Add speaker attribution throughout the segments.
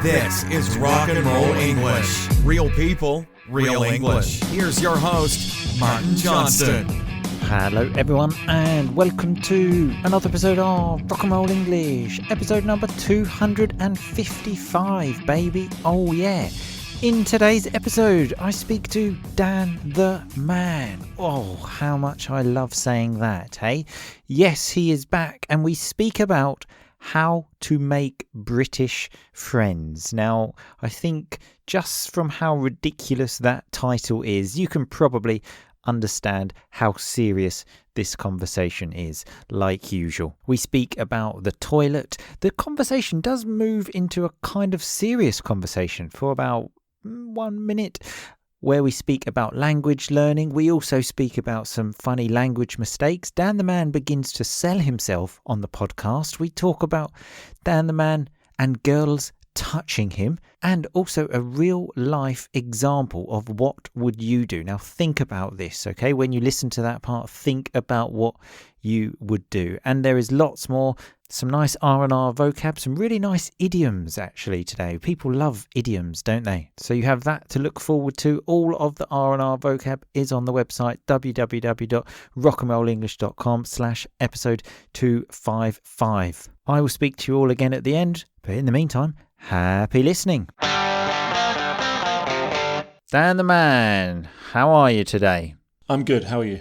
Speaker 1: This is Rock and Roll English. Real people, real English. Here's your host, Martin Johnston.
Speaker 2: Hello everyone and welcome to another episode of Rock and Roll English, episode number 255, baby. Oh yeah. In today's episode, I speak to Dan the Man. Oh, how much I love saying that, hey? Yes, he is back and we speak about how to make British friends. Now, I think just from how ridiculous that title is, you can probably understand how serious this conversation is, like usual. We speak about the toilet. The conversation does move into a kind of serious conversation for about 1 minute, where we speak about language learning. We also speak about some funny language mistakes. Dan the Man begins to sell himself on the podcast. We talk about Dan the Man and girls touching him, and also a real life example of what would you do. Now think about this, okay? When you listen to that part, think about what you would do. And there is lots more, some nice R&R vocab, some really nice idioms actually today. People love idioms, don't they? So you have that to look forward to. All of the R&R vocab is on the website www.rockandrollenglish.com/episode 255. I will speak to you all again at the end, but in the meantime, happy listening. Dan the Man, how are you today?
Speaker 3: I'm good, how are you?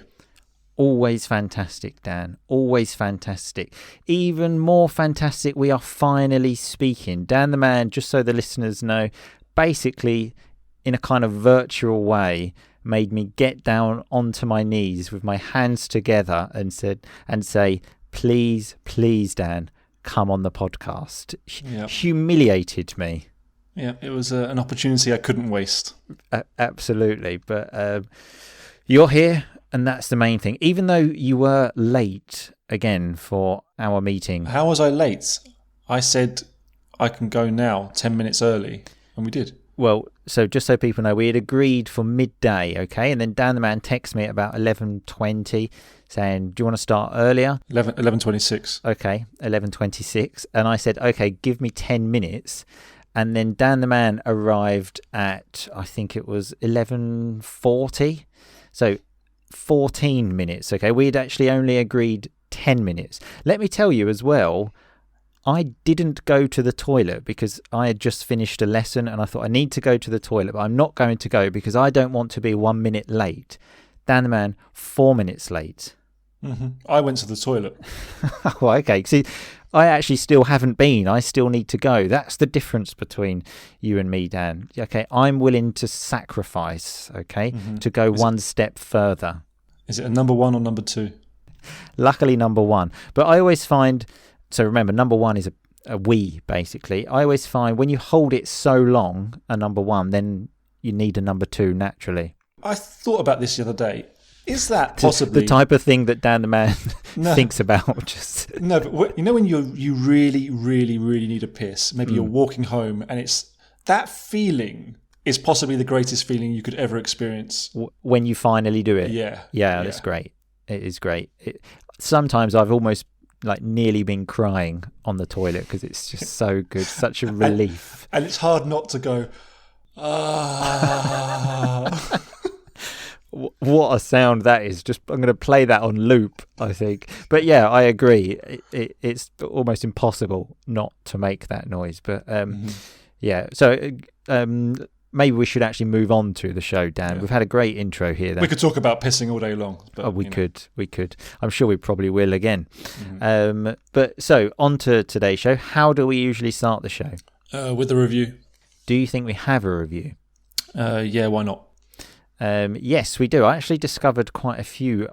Speaker 2: Always fantastic, Dan. Always fantastic. Even more fantastic, we are finally speaking. Dan the Man, just so the listeners know, basically, in a kind of virtual way, made me get down onto my knees with my hands together and say, please, Dan, come on the podcast.
Speaker 3: Yep.
Speaker 2: Humiliated me.
Speaker 3: Yeah, it was an opportunity I couldn't waste.
Speaker 2: Absolutely. But you're here, and that's the main thing. Even though you were late again for our meeting.
Speaker 3: How was I late? I said I can go now 10 minutes early, and we did.
Speaker 2: Well, so just so people know, we had agreed for midday, okay? And then Dan the Man texted me at about 11:20 saying, do you want to start earlier?
Speaker 3: 11:26.
Speaker 2: Okay, 11:26. And I said, okay, give me 10 minutes. And then Dan the Man arrived at, I think it was 11:40. So 14 minutes, okay? We had actually only agreed 10 minutes. Let me tell you as well, I didn't go to the toilet because I had just finished a lesson and I thought I need to go to the toilet, but I'm not going to go because I don't want to be 1 minute late. Dan the Man, 4 minutes late.
Speaker 3: Mm-hmm. I went to the toilet.
Speaker 2: Oh, okay. See, I actually still haven't been. I still need to go. That's the difference between you and me, Dan. Okay, I'm willing to sacrifice, okay, to go one step further.
Speaker 3: Is it a number one or number two?
Speaker 2: Luckily, number one. But I always find... So remember, number one is a we, basically. I always find when you hold it so long, a number one, then you need a number two naturally.
Speaker 3: I thought about this the other day. Is that possibly...
Speaker 2: the type of thing that Dan the Man thinks about? Just
Speaker 3: No, but you know when you really, really, really need a piss? Maybe you're walking home and it's... That feeling is possibly the greatest feeling you could ever experience.
Speaker 2: When you finally do it? Yeah, that's great. It is great. Sometimes I've almost... nearly been crying on the toilet because it's just so good, such a relief.
Speaker 3: And it's hard not to go, ah.
Speaker 2: What a sound that is. Just I'm going to play that on loop, I think. But yeah, I agree. It's almost impossible not to make that noise. But yeah, so maybe we should actually move on to the show, Dan. Yeah. We've had a great intro here. Then.
Speaker 3: We could talk about pissing all day long. But,
Speaker 2: we could. I'm sure we probably will again. Mm-hmm. But so, on to today's show. How do we usually start the show?
Speaker 3: With a review.
Speaker 2: Do you think we have a review?
Speaker 3: Yeah, why not?
Speaker 2: Yes, we do. I actually discovered quite a few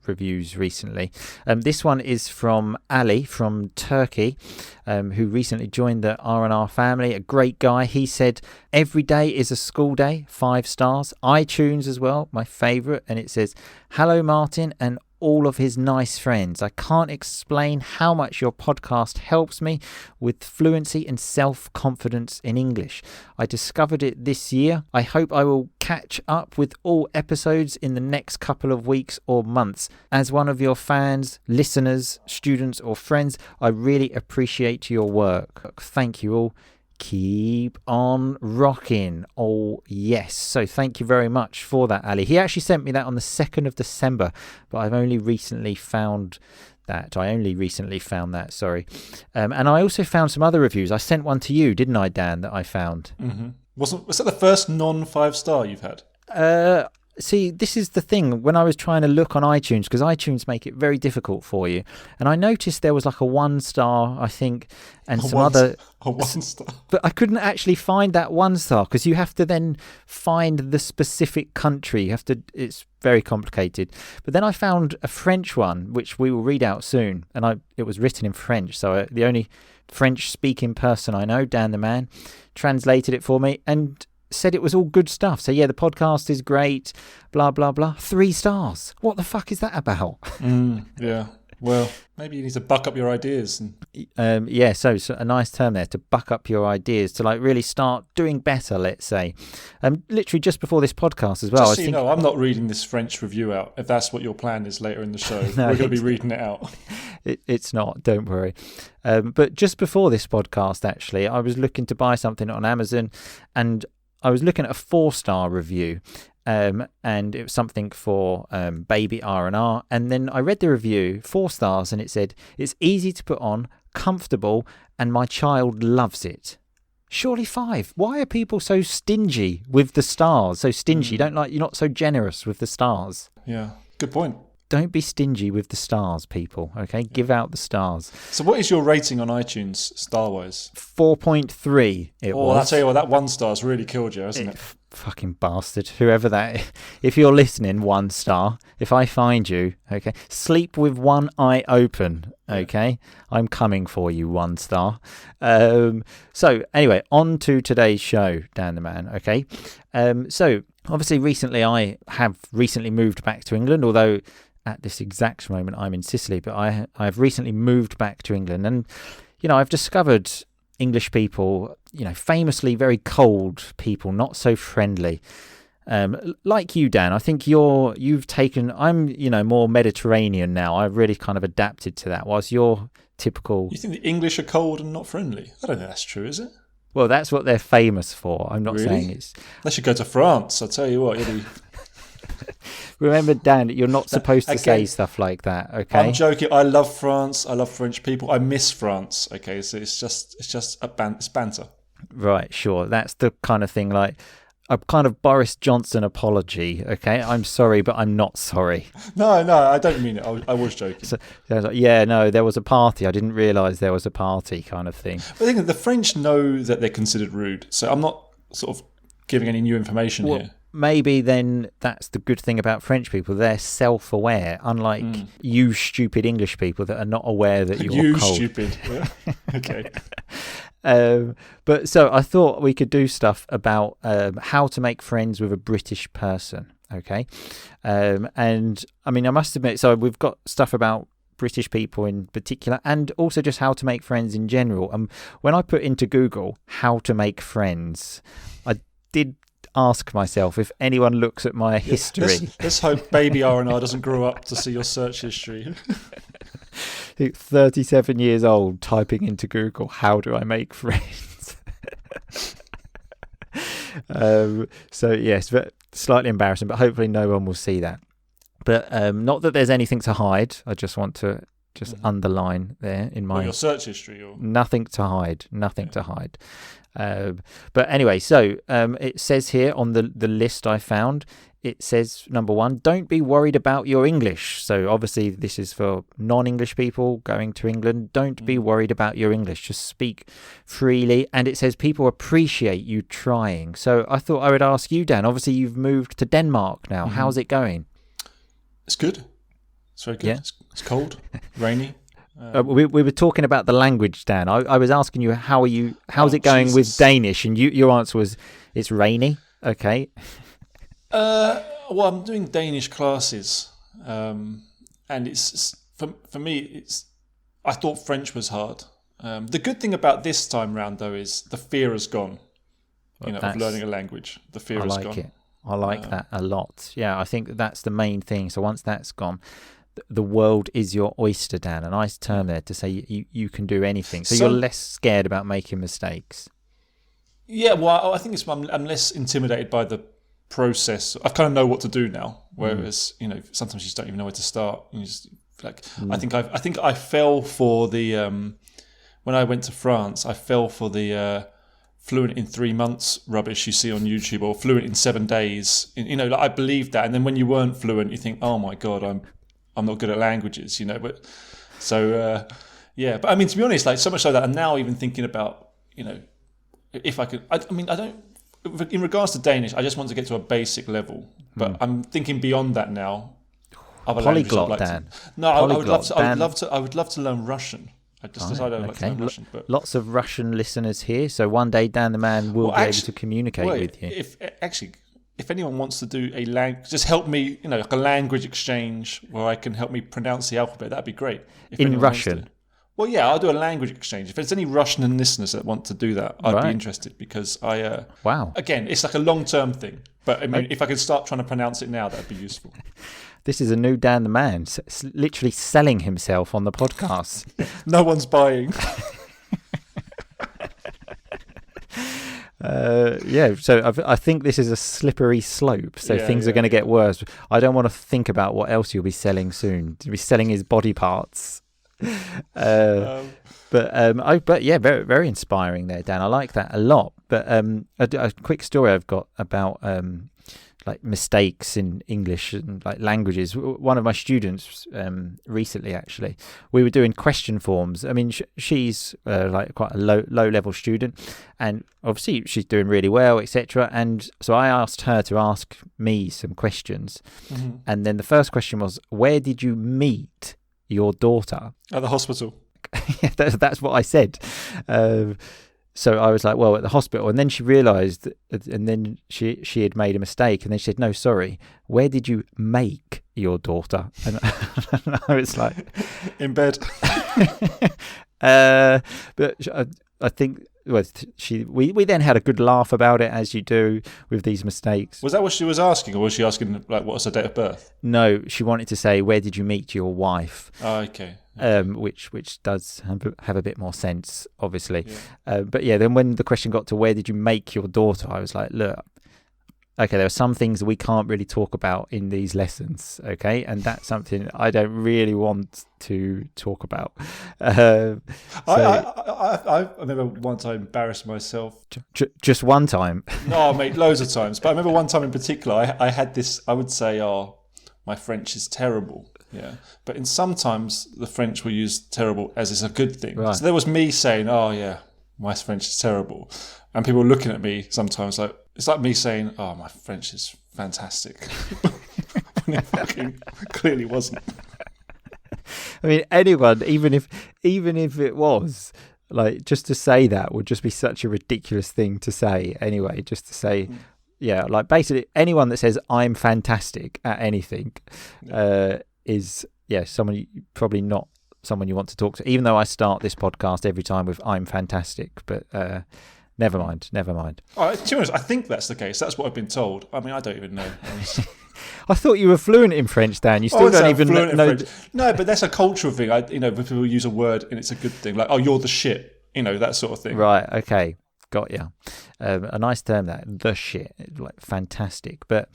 Speaker 2: reviews recently. This one is from Ali from Turkey, who recently joined the R&R family. A great guy. He said, every day is a school day, 5 stars. iTunes as well, my favourite. And it says, hello, Martin, and all of his nice friends. I can't explain how much your podcast helps me with fluency and self-confidence in English. I discovered it this year. I hope I will catch up with all episodes in the next couple of weeks or months. As one of your fans, listeners, students or friends, I really appreciate your work. Thank you all. keep on rocking. Oh, yes. So thank you very much for that, Ali. He actually sent me that on the 2nd of December, but I've only recently found that. Sorry. And I also found some other reviews. I sent one to you, didn't I, Dan, that I found?
Speaker 3: Mm-hmm. Was that the first non-5-star you've had?
Speaker 2: See, this is the thing. When I was trying to look on iTunes, because iTunes make it very difficult for you, and I noticed there was like a 1-star, I think, and some other...
Speaker 3: A 1-star.
Speaker 2: But I couldn't actually find that 1-star, because you have to then find the specific country. It's very complicated. But then I found a French one, which we will read out soon, and it was written in French. So the only French-speaking person I know, Dan the Man, translated it for me, and said it was all good stuff. So yeah, the podcast is great, blah blah blah. 3 stars. What the fuck is that about?
Speaker 3: Yeah, well, maybe you need to buck up your ideas.
Speaker 2: So a nice term there, to buck up your ideas, to like really start doing better, let's say. Literally just before this podcast as well.
Speaker 3: Just so you know, I'm not reading this French review out, if that's what your plan is later in the show.
Speaker 2: No,
Speaker 3: we're going to be reading it out.
Speaker 2: It's not, don't worry. But just before this podcast, actually, I was looking to buy something on Amazon, and I was looking at a 4-star review, and it was something for baby R&R. And then I read the review, 4 stars, and it said, "It's easy to put on, comfortable, and my child loves it." Surely 5. Why are people so stingy with the stars? So stingy, you're not so generous with the stars.
Speaker 3: Yeah, good point.
Speaker 2: Don't be stingy with the stars, people, okay? Yeah. Give out the stars.
Speaker 3: So what is your rating on iTunes, star-wise?
Speaker 2: 4.3 it was.
Speaker 3: I'll tell you what, that 1-star's really killed you, hasn't it?
Speaker 2: Fucking bastard. Whoever that is. If you're listening, 1 star. If I find you, okay? Sleep with one eye open, okay? Yeah. I'm coming for you, 1 star. So, anyway, on to today's show, Dan the Man, okay? So, obviously, I have recently moved back to England, although at this exact moment I'm in Sicily, but I've recently moved back to England, and I've discovered English people, famously very cold people, not so friendly. Like you, Dan, I think I'm more Mediterranean now. I've really kind of adapted to that, whilst you're typical.
Speaker 3: You think the English are cold and not friendly? I don't think that's true, is it?
Speaker 2: Well, that's what they're famous for. I'm not saying it's...
Speaker 3: They should go to France, I'll tell you what.
Speaker 2: Remember, Dan, you're not supposed to say stuff like that, okay?
Speaker 3: I'm joking. I love France. I love French people. I miss France, okay? So it's just it's banter.
Speaker 2: Right, sure. That's the kind of thing, like a kind of Boris Johnson apology, okay? I'm sorry, but I'm not sorry.
Speaker 3: No, I don't mean it. I was joking.
Speaker 2: So I was like, there was a party. I didn't realise there was a party kind of thing.
Speaker 3: But I think the French know that they're considered rude, so I'm not sort of giving any new information here.
Speaker 2: Maybe then that's the good thing about French people. They're self-aware, unlike you stupid English people that are not aware that you're cold.
Speaker 3: You stupid. Yeah. Okay.
Speaker 2: But so I thought we could do stuff about how to make friends with a British person, okay? And I mean, I must admit, so we've got stuff about British people in particular, and also just how to make friends in general. When I put into Google how to make friends, I did ask myself if anyone looks at my history.
Speaker 3: Let's hope baby R&R doesn't grow up to see your search history.
Speaker 2: 37 years old, typing into Google, how do I make friends? So yes, but slightly embarrassing, but hopefully no one will see that. But not that there's anything to hide. I just want to underline there in my...
Speaker 3: your search history? Or...
Speaker 2: Nothing to hide. To hide. But anyway, so it says here on the list I found, it says, number 1, don't be worried about your English. So obviously this is for non-English people going to England. Don't be worried about your English. Just speak freely. And it says people appreciate you trying. So I thought I would ask you, Dan. Obviously you've moved to Denmark now. Mm-hmm. How's it going?
Speaker 3: It's good. It's very good. Yeah. It's cold, rainy.
Speaker 2: We were talking about the language, Dan. I was asking you, how's it going with Danish? And your answer was, it's rainy. Okay.
Speaker 3: Well, I'm doing Danish classes. And it's for me, I thought French was hard. The good thing about this time round, though, is the fear has gone. Of learning a language. The fear has gone.
Speaker 2: I like that a lot. Yeah, I think that's the main thing. So once that's gone, the world is your oyster, Dan. A nice term there to say you can do anything. So you're less scared about making mistakes.
Speaker 3: Yeah, well, I think I'm less intimidated by the process. I kind of know what to do now, whereas sometimes you just don't even know where to start. You just I think I fell for the when I went to France. I fell for the fluent in 3 months rubbish you see on YouTube, or fluent in 7 days. I believed that, and then when you weren't fluent, you think, oh my god, I'm not good at languages. But so yeah. But I mean, to be honest, so much so that I'm now even thinking about if I could. I don't. In regards to Danish, I just want to get to a basic level, but I'm thinking beyond that now. Other
Speaker 2: Polyglot, Dan.
Speaker 3: No,
Speaker 2: Polyglot,
Speaker 3: I would love to learn Russian. I just decided I'd like to learn Russian. But
Speaker 2: lots of Russian listeners here, so one day Dan the Man will be able to communicate with you.
Speaker 3: If anyone wants to do just help me, like a language exchange where I can help me pronounce the alphabet, that'd be great.
Speaker 2: In Russian.
Speaker 3: Well, yeah, I'll do a language exchange. If there's any Russian listeners that want to do that, I'd be interested, because
Speaker 2: wow.
Speaker 3: Again, it's like a long-term thing. But I mean, if I could start trying to pronounce it now, that'd be useful.
Speaker 2: This is a new Dan the Man, literally selling himself on the podcast.
Speaker 3: No one's buying.
Speaker 2: So I think this is a slippery slope. So things are going to get worse. I don't want to think about what else you'll be selling soon. You'll be selling his body parts. But yeah, very, very inspiring there, Dan. I like that a lot. But a quick story I've got about like mistakes in English and like languages. One of my students recently, actually, we were doing question forms. I mean, she's like quite a low level student, and obviously she's doing really well, etc. And so I asked her to ask me some questions, and then the first question was, "Where did you meet your daughter?"
Speaker 3: At the hospital.
Speaker 2: That's what I said. So I was like, well, at the hospital. And then she realised, and then she had made a mistake. And then she said, no, sorry, where did you make your daughter? And I was like...
Speaker 3: In bed.
Speaker 2: But I think... Well, we then had a good laugh about it, as you do with these mistakes.
Speaker 3: Was that what she was asking, or was she asking, like, what's her date of birth?
Speaker 2: No, she wanted to say, where did you meet your wife?
Speaker 3: Oh, okay.
Speaker 2: Which does have a bit more sense, obviously. Yeah. But yeah, then when the question got to where did you make your daughter, I was like, look, okay, there are some things we can't really talk about in these lessons, okay? And that's something I don't really want to talk about.
Speaker 3: I remember one time embarrassed myself.
Speaker 2: Just one time?
Speaker 3: No, mate, loads of times. But I remember one time in particular, I had this, I would say, my French is terrible. Yeah, but sometimes the French will use terrible as is a good thing. Right. So there was me saying, oh yeah, my French is terrible. And people looking at me sometimes like, it's like me saying, oh, my French is fantastic. When it fucking clearly wasn't.
Speaker 2: I mean, anyone, even if it was, like, just to say that would just be such a ridiculous thing to say anyway, just to say, yeah, like basically anyone that says I'm fantastic at anything is, probably not someone you want to talk to, even though I start this podcast every time with I'm fantastic, but never mind.
Speaker 3: To be honest, I think that's the case. That's what I've been told. I mean, I don't even know.
Speaker 2: I thought you were fluent in French, Dan. You still don't even know.
Speaker 3: No, but that's a cultural thing. When people use a word and it's a good thing, like, oh, you're the shit, that sort of thing. Right,
Speaker 2: okay. Got ya. A nice term, that, the shit, like fantastic. But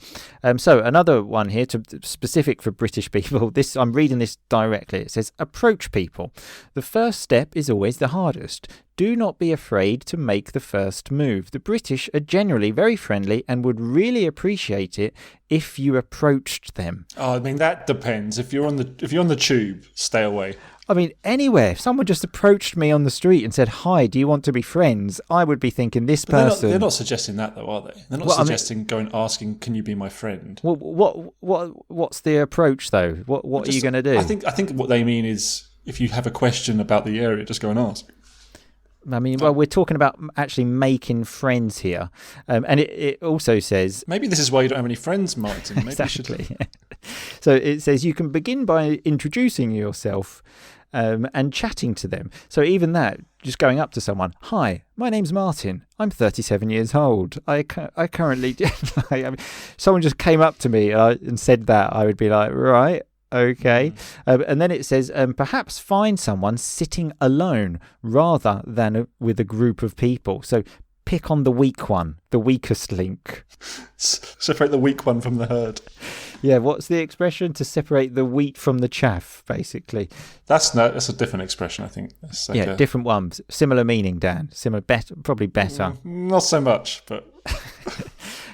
Speaker 2: so another one here, specific for British people. This, I'm reading this directly. It says, approach people. The first step is always the hardest. Do not be afraid to make the first move. The British are generally very friendly and would really appreciate it if you approached them.
Speaker 3: Oh, I mean, that depends. If you're on the tube, stay away.
Speaker 2: I mean, anywhere. If someone just approached me on the street and said, hi, do you want to be friends? I would be thinking, this person...
Speaker 3: They're not suggesting that, though, are they? They're not suggesting going asking, can you be my friend?
Speaker 2: Well, what's the approach, though? What are you going to do?
Speaker 3: I think what they mean is, if you have a question about the area, just go and ask.
Speaker 2: I mean, well, we're talking about actually making friends here. And it also says...
Speaker 3: Maybe this is why you don't have any friends, Martin. Maybe
Speaker 2: exactly. So it says you can begin by introducing yourself and chatting to them. So even that, just going up to someone, hi, my name's Martin. I'm 37 years old. I currently... someone just came up to me and said that, I would be like, right, okay. And then it says, perhaps find someone sitting alone rather than with a group of people. So pick on the weak one, the weakest link.
Speaker 3: Separate the weak one from the herd.
Speaker 2: Yeah, what's the expression? To separate the wheat from the chaff, basically.
Speaker 3: That's a different expression, I think. That's like
Speaker 2: different ones. Similar meaning, Dan. Similar, probably better.
Speaker 3: Not so much, but...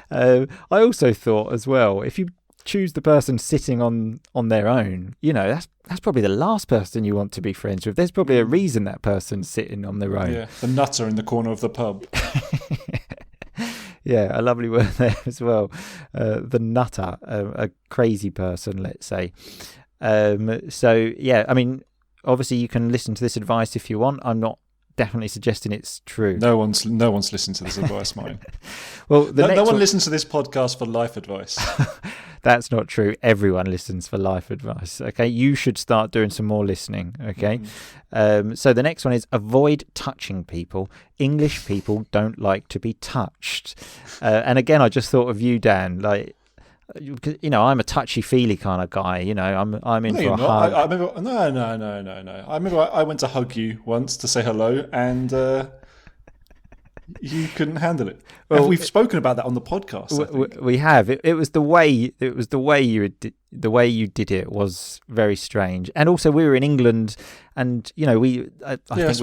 Speaker 2: I also thought as well, if you choose the person sitting on their own, that's probably the last person you want to be friends with. There's probably a reason that person's sitting on their own.
Speaker 3: Yeah, the nutter in the corner of the pub.
Speaker 2: Yeah, a lovely word there as well. The nutter, a crazy person, let's say. So, yeah, I mean, obviously you can listen to this advice if you want. I'm not definitely suggesting it's true.
Speaker 3: No one's listened to this advice, mine.
Speaker 2: Well,
Speaker 3: no one listens to this podcast for life advice.
Speaker 2: That's not true. Everyone listens for life advice. Okay, you should start doing some more listening. Okay, so the next one is avoid touching people. English people don't like to be touched. And again, I just thought of you, Dan. Like, I'm a touchy-feely kind of guy. I'm in for a hug.
Speaker 3: I remember. No. I remember I went to hug you once to say hello, and you couldn't handle it. Well, we've spoken about that on the podcast.
Speaker 2: We have. It was the way. It was the way you did it was very strange. And also, we were in England, and I think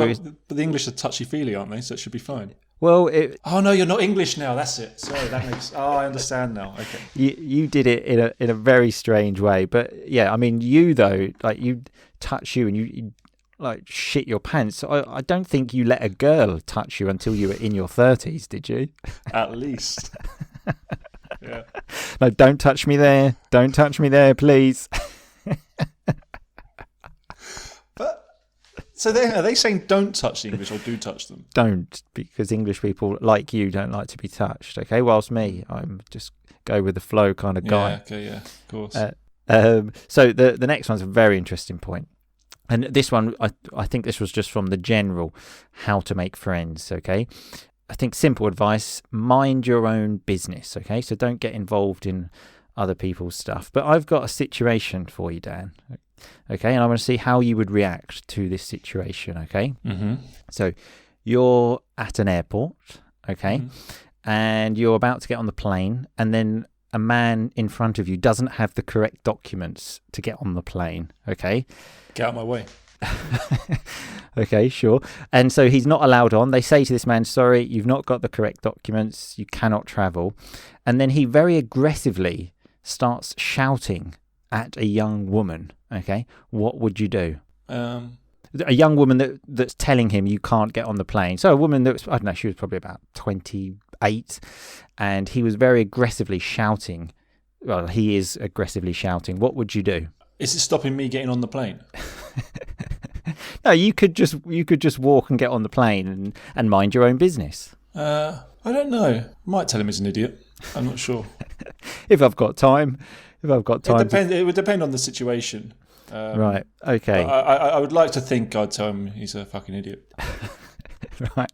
Speaker 3: but the English are touchy-feely, aren't they? So it should be fine.
Speaker 2: Well,
Speaker 3: oh no, you're not English now. That's it. Sorry, that makes. Oh, I understand now. Okay.
Speaker 2: You did it in a very strange way, but yeah, I mean, you though, like you touch you and you like shit your pants. I don't think you let a girl touch you until you were in your 30s, did you?
Speaker 3: At least. Yeah.
Speaker 2: No, don't touch me there. Don't touch me there, please.
Speaker 3: So are they saying don't touch the English or do touch them?
Speaker 2: Don't, because English people like you don't like to be touched, okay? Whilst me, I'm just go with the flow kind of guy.
Speaker 3: Yeah, okay, yeah, of course.
Speaker 2: So the next one's a very interesting point. And this one, I think this was just from the general how to make friends, okay? I think simple advice, mind your own business, okay? So don't get involved in other people's stuff. But I've got a situation for you, Dan. Okay, and I want to see how you would react to this situation, okay?
Speaker 3: Mm-hmm.
Speaker 2: So you're at an airport, okay, and you're about to get on the plane, and then a man in front of you doesn't have the correct documents to get on the plane, okay?
Speaker 3: Get out of my way.
Speaker 2: Okay, sure. And so he's not allowed on. They say to this man, sorry, you've not got the correct documents, you cannot travel. And then he very aggressively starts shouting at a young woman, okay? What would you do? A young woman that's telling him you can't get on the plane. So a woman that was, I don't know, she was probably about 28, and he was very aggressively shouting. Well, he is aggressively shouting. What would you do?
Speaker 3: Is it stopping me getting on the plane?
Speaker 2: No, you could just walk and get on the plane and mind your own business.
Speaker 3: I don't know. Might tell him he's an idiot. I'm not sure.
Speaker 2: If I've got time.
Speaker 3: It would depend on the situation.
Speaker 2: Right. Okay.
Speaker 3: I would like to think I'd tell him he's a fucking idiot.
Speaker 2: Right.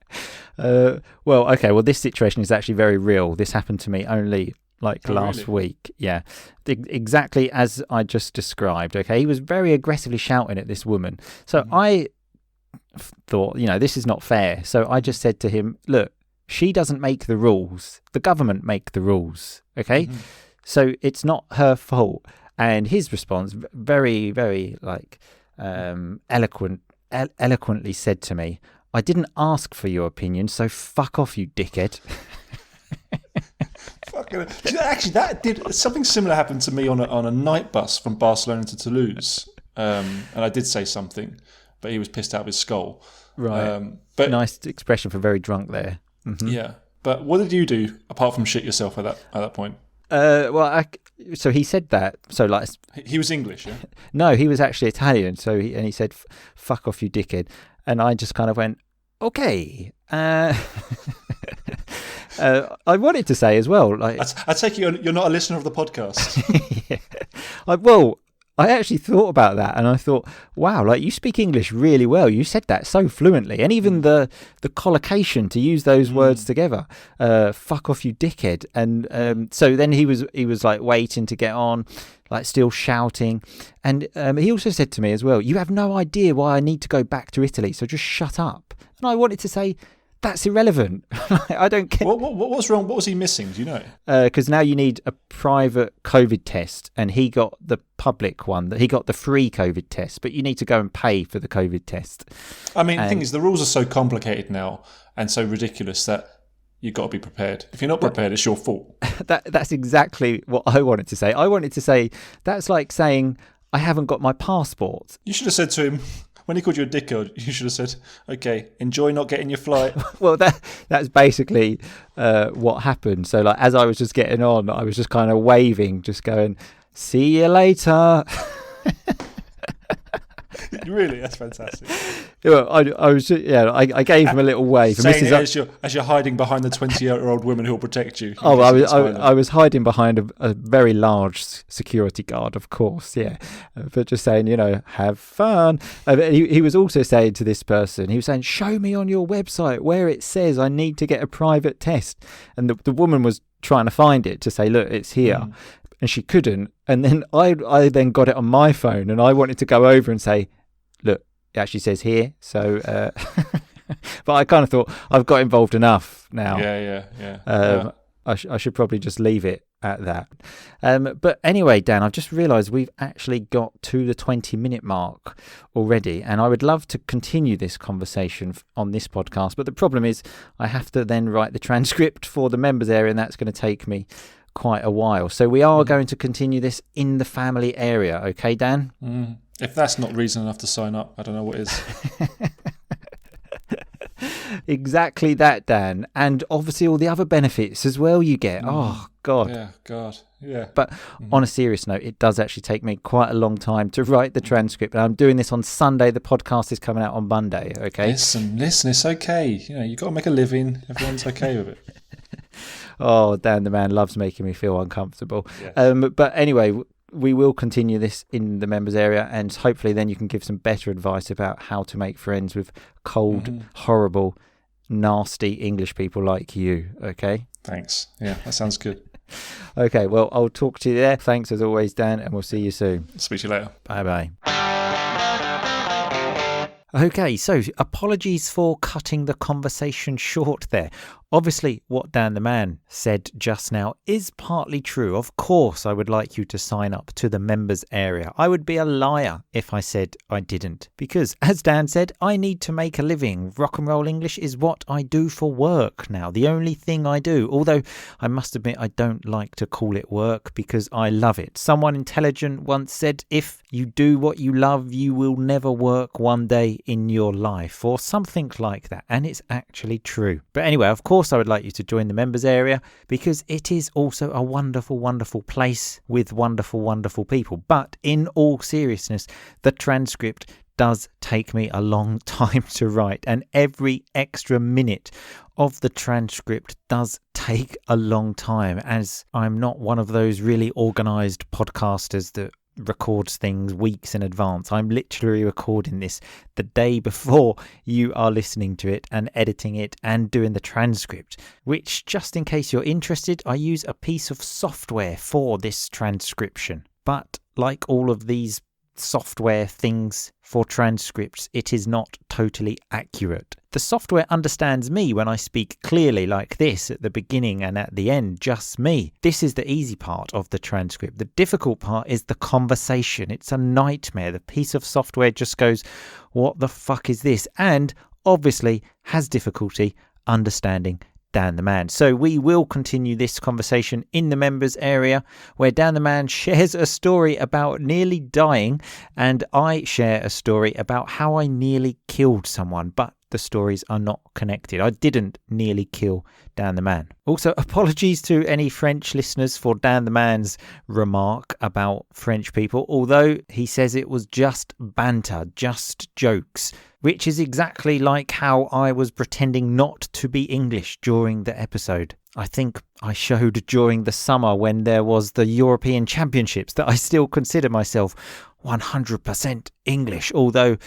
Speaker 2: Well, okay. Well, this situation is actually very real. This happened to me only last week. Yeah. Exactly as I just described. Okay. He was very aggressively shouting at this woman. So I thought, this is not fair. So I just said to him, look, she doesn't make the rules. The government make the rules. Okay. Mm-hmm. So it's not her fault. And his response, very, very eloquently said to me, I didn't ask for your opinion, so fuck off, you dickhead.
Speaker 3: Actually, that did something similar happened to me on a night bus from Barcelona to Toulouse. And I did say something, but he was pissed out of his skull.
Speaker 2: Right.
Speaker 3: But
Speaker 2: nice expression for very drunk there. Mm-hmm.
Speaker 3: Yeah. But what did you do apart from shit yourself at that point?
Speaker 2: So he said that. So
Speaker 3: he was English, yeah.
Speaker 2: No, he was actually Italian. So he said, "Fuck off, you dickhead," and I just kind of went, "Okay." I wanted to say as well, I
Speaker 3: take it you're not a listener of the podcast.
Speaker 2: Yeah. I actually thought about that, and I thought, wow, you speak English really well. You said that so fluently, and even the collocation to use those words together. Fuck off, you dickhead. And so then he was waiting to get on, still shouting. And he also said to me as well, you have no idea why I need to go back to Italy, so just shut up. And I wanted to say, That's irrelevant. I don't care.
Speaker 3: What was wrong? What was he missing? Do you know?
Speaker 2: Because now you need a private COVID test, and he got the public one. He got the free COVID test, but you need to go and pay for the COVID test.
Speaker 3: I mean, the thing is, the rules are so complicated now and so ridiculous that you've got to be prepared. If you're not prepared, it's your fault.
Speaker 2: That's exactly what I wanted to say. I wanted to say, that's like saying, I haven't got my passport.
Speaker 3: You should have said to him, when he called you a dickhead, you should have said, okay, enjoy not getting your flight.
Speaker 2: Well, that's basically what happened. So like, as I was just getting on, I was just kind of waving, just going, see you later.
Speaker 3: Really? That's fantastic.
Speaker 2: Well, I gave him a little wave.
Speaker 3: Saying it as you're hiding behind the 20-year-old woman who will protect you.
Speaker 2: Oh, I was hiding behind a very large security guard, of course, yeah. But just saying, have fun. He was also saying to this person, he was saying, show me on your website where it says I need to get a private test. And the woman was trying to find it to say, look, it's here. And she couldn't. And then I then got it on my phone, and I wanted to go over and say, look, it actually says here. So, but I kind of thought, I've got involved enough now.
Speaker 3: Yeah.
Speaker 2: I should probably just leave it at that. But anyway, Dan, I've just realised we've actually got to the 20-minute mark already, and I would love to continue this conversation on this podcast. But the problem is I have to then write the transcript for the members area, and that's going to take me quite a while. So we are going to continue this in the family area. Okay, Dan?
Speaker 3: If that's not reason enough to sign up, I don't know what is.
Speaker 2: Exactly that, Dan. And obviously all the other benefits as well you get. Oh, God.
Speaker 3: Yeah, God. Yeah.
Speaker 2: But on a serious note, it does actually take me quite a long time to write the transcript. And I'm doing this on Sunday. The podcast is coming out on Monday, okay?
Speaker 3: Listen, it's okay. You've got to make a living. Everyone's okay with it.
Speaker 2: Oh, Dan the man loves making me feel uncomfortable.
Speaker 3: Yes.
Speaker 2: But anyway, we will continue this in the members area, and hopefully then you can give some better advice about how to make friends with cold, horrible, nasty English people like you, okay?
Speaker 3: Thanks. Yeah, that sounds good.
Speaker 2: Okay, well, I'll talk to you there. Thanks as always, Dan, and we'll see you soon.
Speaker 3: Speak to you later.
Speaker 2: Bye-bye. Okay, so apologies for cutting the conversation short there. Obviously, what Dan the Man said just now is partly true. Of course, I would like you to sign up to the members area. I would be a liar if I said I didn't. Because, as Dan said, I need to make a living. Rock and roll English is what I do for work now. The only thing I do. Although, I must admit, I don't like to call it work because I love it. Someone intelligent once said, if you do what you love, you will never work one day in your life. Or something like that. And it's actually true. But anyway, of course, I would like you to join the members area because it is also a wonderful, wonderful place with wonderful, wonderful people. But in all seriousness, the transcript does take me a long time to write, and every extra minute of the transcript does take a long time, as I'm not one of those really organised podcasters that records things weeks in advance. I'm literally recording this the day before you are listening to it and editing it and doing the transcript, which, just in case you're interested, I use a piece of software for this transcription. But like all of these software things for transcripts, it is not totally accurate. The software understands me when I speak clearly like this at the beginning and at the end, just me. This is the easy part of the transcript. The difficult part is the conversation. It's a nightmare. The piece of software just goes, what the fuck is this? And obviously has difficulty understanding Dan the Man. So we will continue this conversation in the members area, where Dan the Man shares a story about nearly dying and I share a story about how I nearly killed someone, but the stories are not connected. I didn't nearly kill Dan the Man. Also, apologies to any French listeners for Dan the Man's remark about French people, although he says it was just banter, just jokes, which is exactly like how I was pretending not to be English during the episode. I think I showed during the summer when there was the European Championships that I still consider myself 100% English, although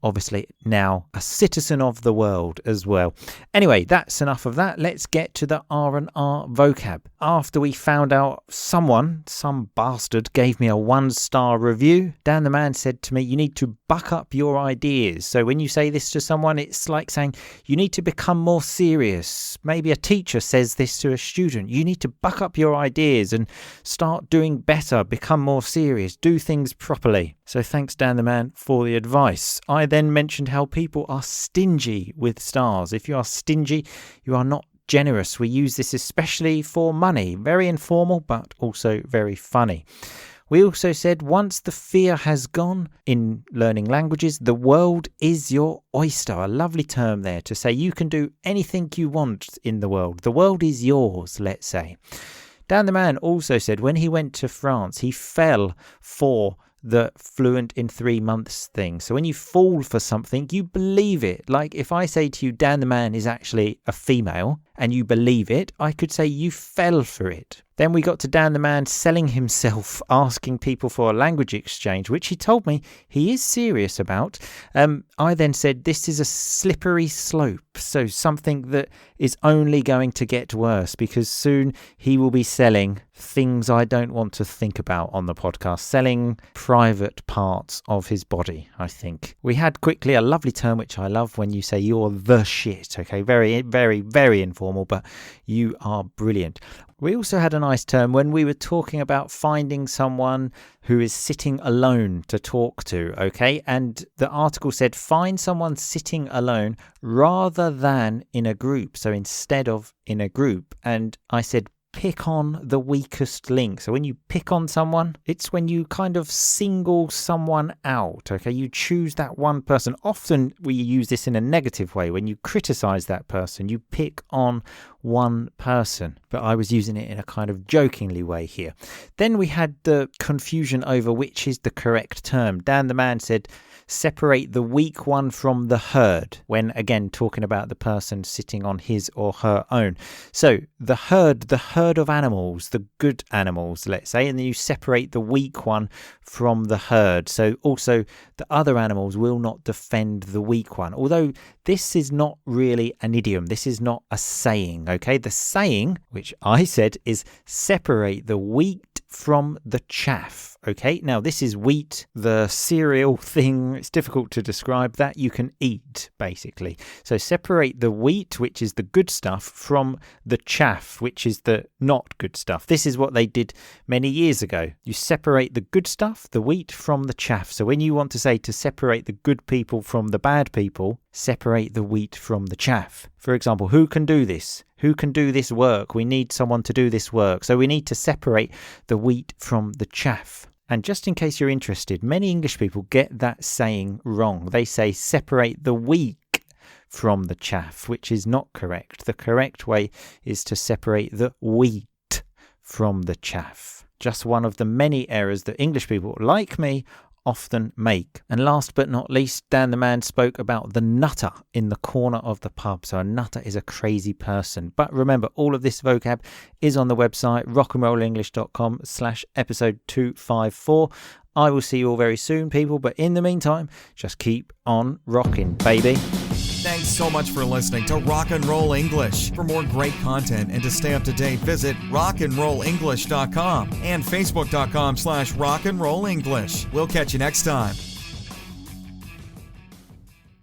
Speaker 2: obviously now a citizen of the world as well. Anyway, that's enough of that. Let's get to the R&R vocab. After we found out some bastard gave me a 1-star review, Dan the Man said to me, you need to buck up your ideas. So when you say this to someone, it's like saying you need to become more serious. Maybe a teacher says this to a student. You need to buck up your ideas and start doing better, become more serious, do things properly. So thanks, Dan the Man, for the advice. I then mentioned how people are stingy with stars. If you are stingy, you are not generous. We use this especially for money. Very informal, but also very funny. We also said once the fear has gone in learning languages, the world is your oyster. A lovely term there to say you can do anything you want in the world. The world is yours, let's say. Dan the Man also said when he went to France, he fell for the fluent in 3 months thing. So when you fall for something, you believe it. Like if I say to you, Dan the Man is actually a female, and you believe it, I could say you fell for it. Then we got to Dan the Man selling himself, asking people for a language exchange, which he told me he is serious about. I then said this is a slippery slope, so something that is only going to get worse because soon he will be selling things I don't want to think about on the podcast, selling private parts of his body, I think. We had quickly a lovely term, which I love, when you say you're the shit, okay? Very, very, very informal, but you are brilliant. We also had a nice term when we were talking about finding someone who is sitting alone to talk to, okay? And the article said find someone sitting alone rather than in a group. So instead of in a group. And I said pick on the weakest link. So when you pick on someone, it's when you kind of single someone out, okay? You choose that one person. Often we use this in a negative way. When you criticize that person, you pick on one person, but I was using it in a kind of jokingly way here. Then we had the confusion over which is the correct term. Dan the Man said separate the weak one from the herd, when again talking about the person sitting on his or her own. So the herd of animals, the good animals, let's say, and then you separate the weak one from the herd. So also the other animals will not defend the weak one. Although this is not really an idiom, this is not a saying, okay? The saying, which I said, is separate the wheat from the chaff, okay? Now this is wheat, the cereal thing. It's difficult to describe, that you can eat basically. So separate the wheat, which is the good stuff, from the chaff, which is the not good stuff. This is what they did many years ago. You separate the good stuff, the wheat, from the chaff. So when you want to say to separate the good people from the bad people, separate the wheat from the chaff. For example, who can do this? Who can do this work? We need someone to do this work. So we need to separate the wheat from the chaff. And just in case you're interested, many English people get that saying wrong. They say separate the weak from the chaff, which is not correct. The correct way is to separate the wheat from the chaff. Just one of the many errors that English people like me often make. And last but not least, Dan the Man spoke about the nutter in the corner of the pub. So a nutter is a crazy person. But remember, all of this vocab is on the website rockandrollenglish.com/episode 254. I will see you all very soon, people. But in the meantime, just keep on rocking, baby.
Speaker 1: Thanks so much for listening to Rock and Roll English. For more great content and to stay up to date, visit rockandrollenglish.com and facebook.com/rockandrollenglish. We'll catch you next time.